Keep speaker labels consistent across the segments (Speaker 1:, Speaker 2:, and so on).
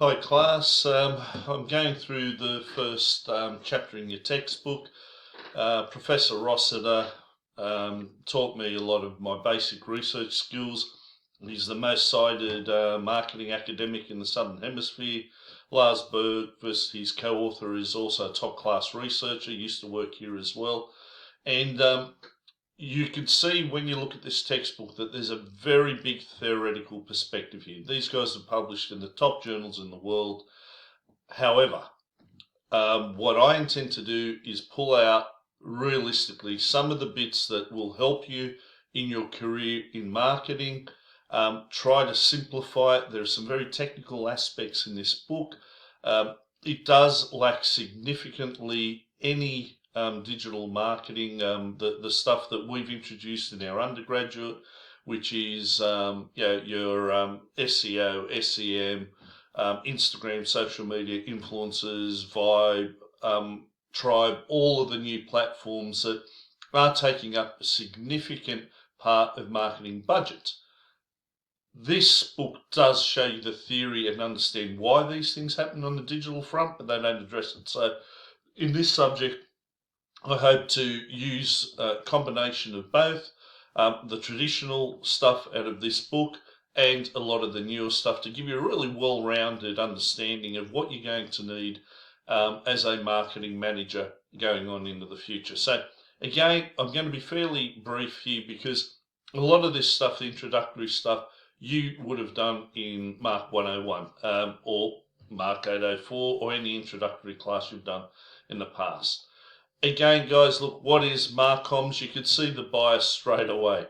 Speaker 1: Hi class, I'm going through the first chapter in your textbook. Professor Rossiter taught me a lot of my basic research skills. He's the most cited marketing academic in the Southern Hemisphere. Lars Bergqvist, his co-author, is also a top-class researcher, used to work here as well. And you can see when you look at this textbook that there's a very big theoretical perspective here. These guys are published in the top journals in the world. However, what I intend to do is pull out realistically some of the bits that will help you in your career in marketing. Try to simplify it. There are some very technical aspects in this book. It does lack significantly any digital marketing, the stuff that we've introduced in our undergraduate, which is your SEO, SEM, Instagram, social media, influencers, Vibe, Tribe, all of the new platforms that are taking up a significant part of marketing budget. This book does show you the theory and understand why these things happen on the digital front, but they don't address it. So in this subject, I hope to use a combination of both, the traditional stuff out of this book and a lot of the newer stuff to give you a really well-rounded understanding of what you're going to need as a marketing manager going on into the future. So again, I'm going to be fairly brief here because a lot of this stuff, the introductory stuff, you would have done in Mark 101 or Mark 804 or any introductory class you've done in the past. Again, guys, look, what is MARCOMMS? You could see the bias straight away.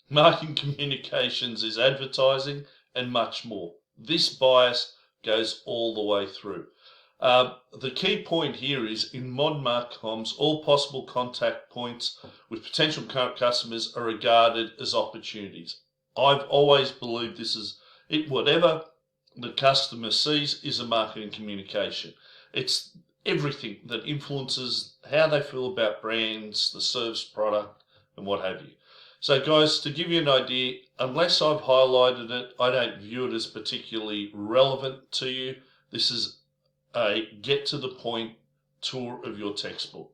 Speaker 1: Marketing communications is advertising and much more. This bias goes all the way through. The key point here is in modern MARCOMMS, all possible contact points with potential current customers are regarded as opportunities. I've always believed this is it. Whatever the customer sees is a marketing communication. It's everything that influences how they feel about brands, the service, product, and what have you. So guys, to give you an idea, unless I've highlighted it, I don't view it as particularly relevant to you. This is a get to the point tour of your textbook.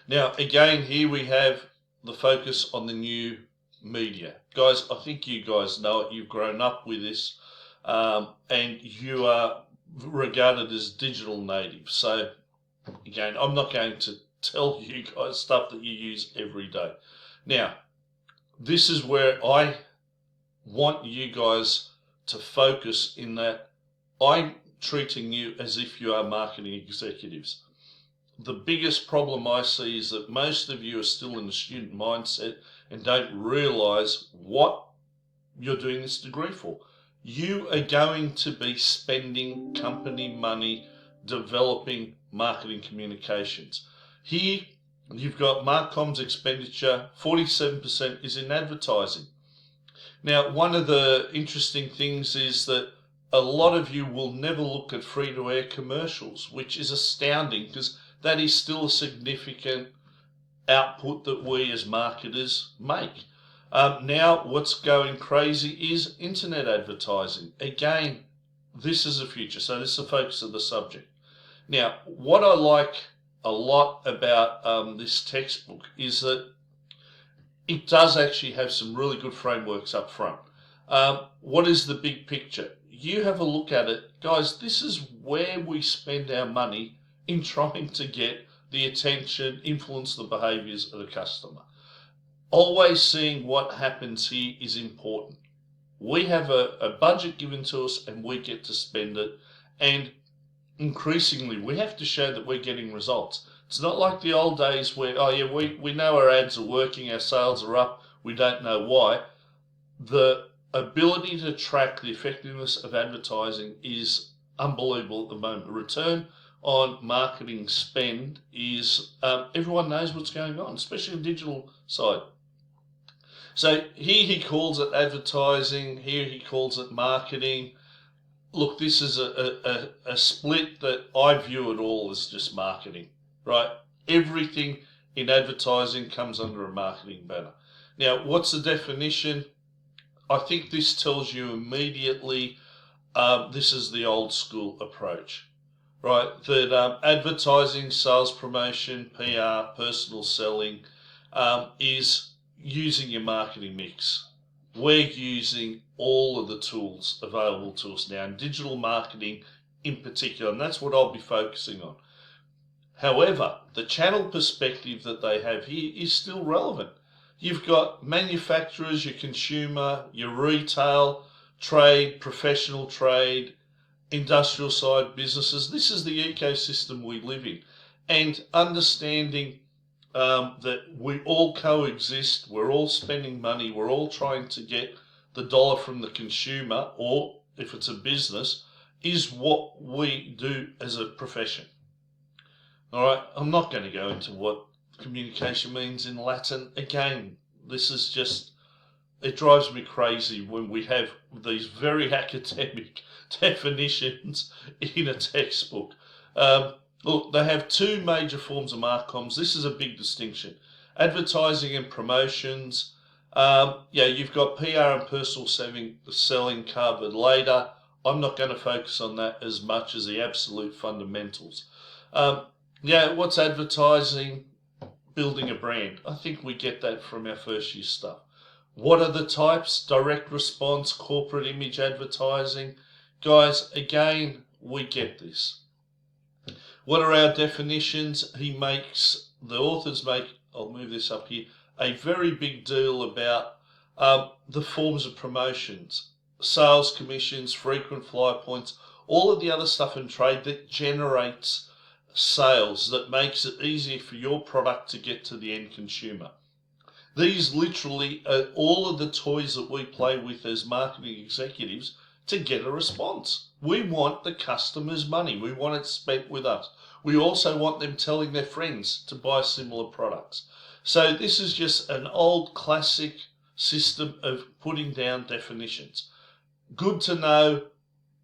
Speaker 1: Now, again, here we have the focus on the new media. Guys, I think you guys know it. You've grown up with this, and you are regarded as digital natives. So again, I'm not going to tell you guys stuff that you use every day. Now, this is where I want you guys to focus, in that I'm treating you as if you are marketing executives. The biggest problem I see is that most of you are still in the student mindset and don't realize what you're doing this degree for. You are going to be spending company money developing marketing communications. Here, you've got MARCOMMS expenditure, 47% is in advertising. Now, one of the interesting things is that a lot of you will never look at free-to-air commercials, which is astounding because that is still a significant output that we as marketers make. Now, what's going crazy is internet advertising. Again, this is the future, so this is the focus of the subject. Now, what I like a lot about this textbook is that it does actually have some really good frameworks up front. What is the big picture? You have a look at it. Guys, this is where we spend our money in trying to get the attention, influence the behaviors of the customer. Always seeing what happens here is important. We have a budget given to us and we get to spend it, and increasingly we have to show that we're getting results. It's not like the old days where, oh yeah, we know our ads are working, our sales are up, we don't know why. The ability to track the effectiveness of advertising is unbelievable at the moment. The return on marketing spend is, everyone knows what's going on, especially on the digital side. So here he calls it advertising, here he calls it marketing. Look, this is a split that I view it all as just marketing, right? Everything in advertising comes under a marketing banner. Now, what's the definition? I think this tells you immediately this is the old school approach, right? That advertising, sales promotion, PR, personal selling is using your marketing mix. We're using all of the tools available to us now, and digital marketing in particular, and that's what I'll be focusing on. However, the channel perspective that they have here is still relevant. You've got manufacturers, your consumer, your retail, trade, professional trade, industrial side businesses. This is the ecosystem we live in. And understanding that we all coexist, we're all spending money, we're all trying to get the dollar from the consumer, or if it's a business, is what we do as a profession. All right, I'm not going to go into what communication means in Latin. Again, this is just, it drives me crazy when we have these very academic definitions in a textbook. Look, they have two major forms of MARCOMMS. This is a big distinction. Advertising and promotions. You've got PR and personal selling covered later. I'm not going to focus on that as much as the absolute fundamentals. What's advertising? Building a brand. I think we get that from our first year stuff. What are the types? Direct response, corporate image advertising. Guys, again, we get this. What are our definitions? The authors make, I'll move this up here, a very big deal about the forms of promotions, sales commissions, frequent flyer points, all of the other stuff in trade that generates sales, that makes it easier for your product to get to the end consumer. These literally are all of the toys that we play with as marketing executives to get a response. We want the customer's money. We want it spent with us. We also want them telling their friends to buy similar products. So this is just an old classic system of putting down definitions. Good to know.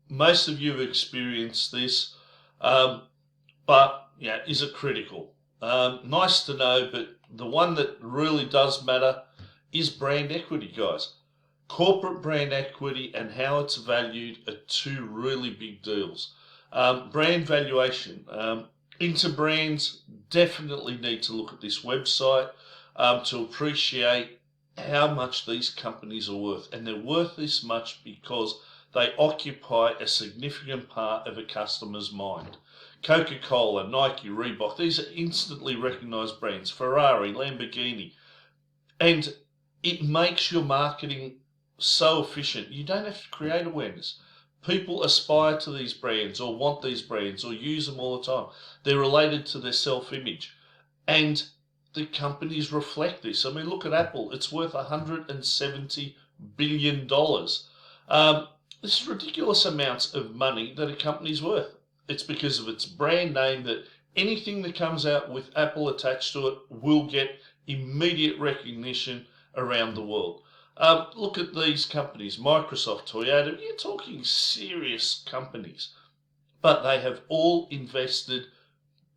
Speaker 1: Most of you have experienced this. But is it critical? Nice to know, but the one that really does matter is brand equity, guys. Corporate brand equity and how it's valued are two really big deals. Brand valuation. Interbrands definitely need to look at this website to appreciate how much these companies are worth. And they're worth this much because they occupy a significant part of a customer's mind. Coca-Cola, Nike, Reebok, these are instantly recognized brands. Ferrari, Lamborghini. And it makes your marketing so efficient. You don't have to create awareness. People aspire to these brands or want these brands or use them all the time. They're related to their self-image. And the companies reflect this. I mean, look at Apple. It's worth $170 billion. This is ridiculous amounts of money that a company's worth. It's because of its brand name that anything that comes out with Apple attached to it will get immediate recognition around the world. Look at these companies, Microsoft, Toyota, you're talking serious companies. But they have all invested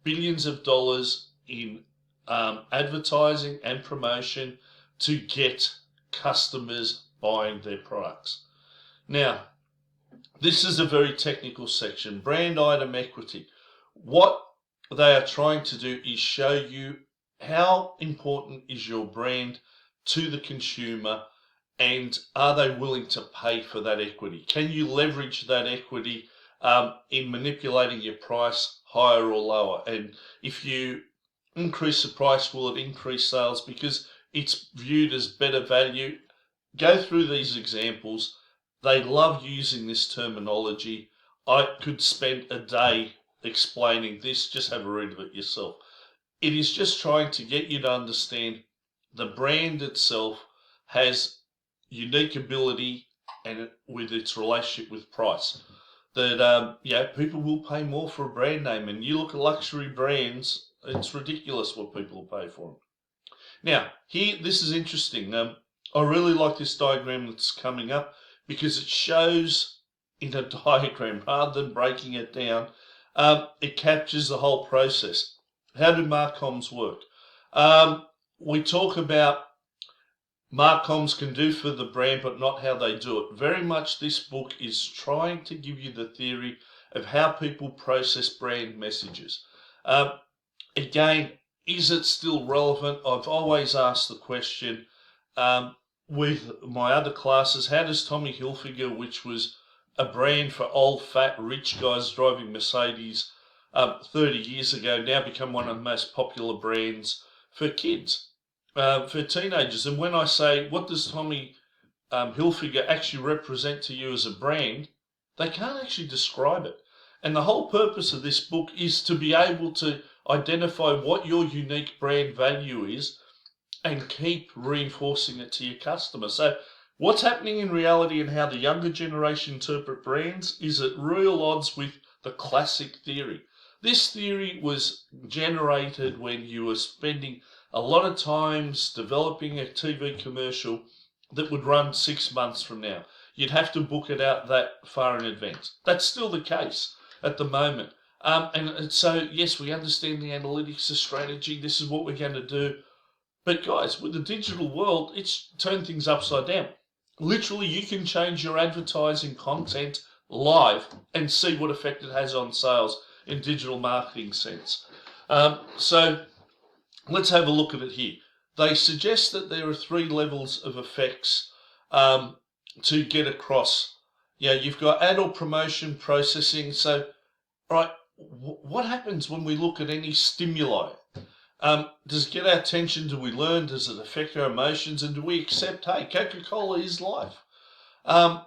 Speaker 1: billions of dollars in advertising and promotion to get customers buying their products. Now, this is a very technical section, brand item equity. What they are trying to do is show you how important is your brand to the consumer, and are they willing to pay for that equity? Can you leverage that equity in manipulating your price higher or lower? And if you increase the price, will it increase sales because it's viewed as better value? Go through these examples. They love using this terminology. I could spend a day explaining this. Just have a read of it yourself. It is just trying to get you to understand the brand itself has unique ability and with its relationship with price. That people will pay more for a brand name. And you look at luxury brands, it's ridiculous what people pay for them. Now, here, this is interesting. I really like this diagram that's coming up, because it shows in a diagram rather than breaking it down. It captures the whole process. How do MARCOMMS work? We talk about MARCOMMS can do for the brand, but not how they do it. Very much this book is trying to give you the theory of how people process brand messages. Again, is it still relevant? I've always asked the question with my other classes, how does Tommy Hilfiger, which was a brand for old, fat, rich guys driving Mercedes 30 years ago, now become one of the most popular brands for kids, for teenagers? And when I say, what does Tommy Hilfiger actually represent to you as a brand, they can't actually describe it. And the whole purpose of this book is to be able to identify what your unique brand value is and keep reinforcing it to your customer. So what's happening in reality and how the younger generation interpret brands is at real odds with the classic theory. This theory was generated when you were spending a lot of times developing a TV commercial that would run 6 months from now. You'd have to book it out that far in advance. That's still the case at the moment. And so, yes, we understand the analytics, the strategy, this is what we're going to do. But guys, with the digital world, it's turned things upside down. Literally, you can change your advertising content live and see what effect it has on sales in digital marketing sense. So let's have a look at it here. They suggest that there are 3 levels of effects to get across. You've got adult promotion, processing. So, right, what happens when we look at any stimuli? Does it get our attention? Do we learn? Does it affect our emotions? And do we accept, hey, Coca-Cola is life? Then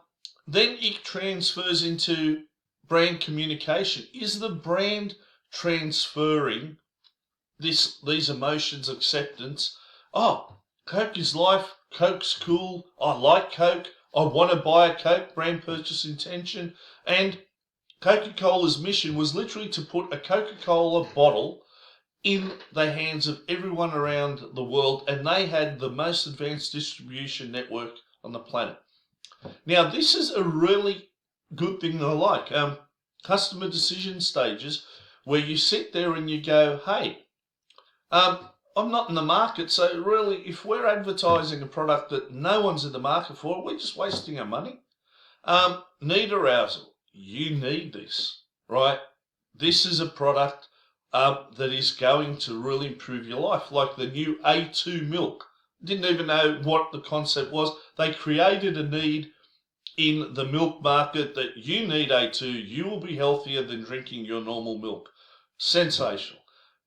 Speaker 1: it transfers into brand communication. Is the brand transferring these emotions, acceptance? Oh, Coke is life. Coke's cool. I like Coke. I want to buy a Coke. Brand purchase intention. And Coca-Cola's mission was literally to put a Coca-Cola bottle in the hands of everyone around the world, and they had the most advanced distribution network on the planet. Now, this is a really good thing that I like. Customer decision stages, where you sit there and you go, hey, I'm not in the market, so really, if we're advertising a product that no one's in the market for, we're just wasting our money. Need arousal. You need this, right? This is a product that is going to really improve your life, like the new A2 milk. Didn't even know what the concept was. They created a need in the milk market that you need A2, you will be healthier than drinking your normal milk. Sensational.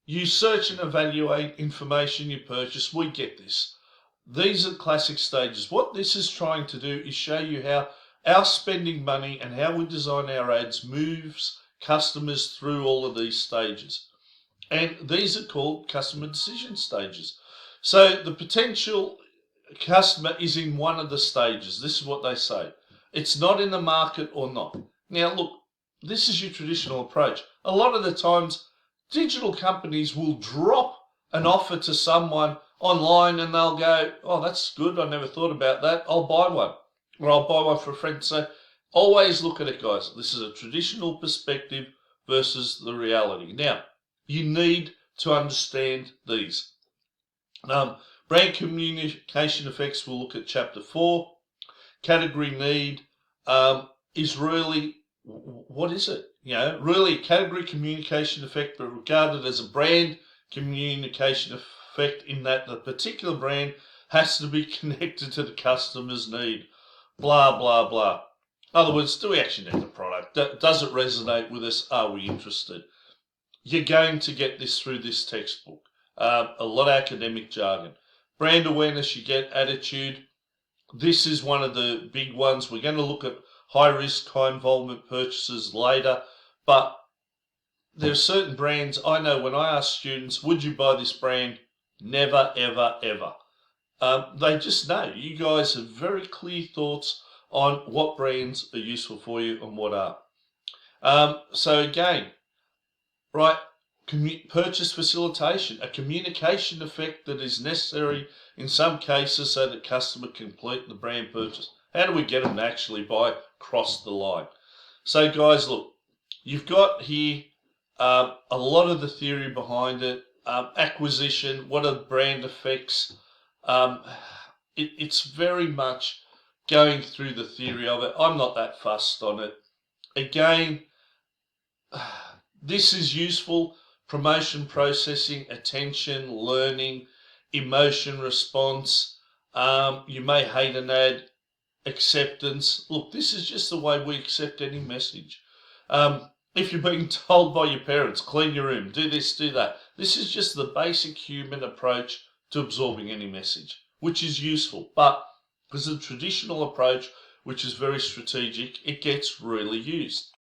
Speaker 1: You search and evaluate information you purchase, we get this. These are classic stages. What this is trying to do is show you how our spending money and how we design our ads moves customers through all of these stages. And these are called customer decision stages. So the potential customer is in one of the stages. This is what they say. It's not in the market or not. Now, look, this is your traditional approach. A lot of the times, digital companies will drop an offer to someone online and they'll go, oh, that's good. I never thought about that. I'll buy one. Or I'll buy one for a friend. So always look at it, guys. This is a traditional perspective versus the reality. Now, you need to understand these. Brand communication effects, we'll look at chapter 4. Category need is really, what is it? Really category communication effect, but regarded as a brand communication effect in that the particular brand has to be connected to the customer's need. Blah, blah, blah. In other words, do we actually need the product? Does it resonate with us? Are we interested? You're going to get this through this textbook. A lot of academic jargon. Brand awareness, you get attitude. This is one of the big ones. We're going to look at high risk, high involvement purchases later. But there are certain brands, I know when I ask students, would you buy this brand? Never, ever, ever. They just know. You guys have very clear thoughts on what brands are useful for you and what are. So again, right, purchase facilitation, a communication effect that is necessary in some cases so that customer can complete the brand purchase. How do we get them to actually buy across the line? So guys, look, you've got here a lot of the theory behind it. Acquisition, what are brand effects? it's very much going through the theory of it. I'm not that fussed on it. Again, this is useful. Promotion processing, attention, learning, emotion response. You may hate an ad, acceptance. Look, this is just the way we accept any message. If you're being told by your parents, clean your room, do this, do that. This is just the basic human approach to absorbing any message, which is useful. But because the traditional approach, which is very strategic, it gets really used.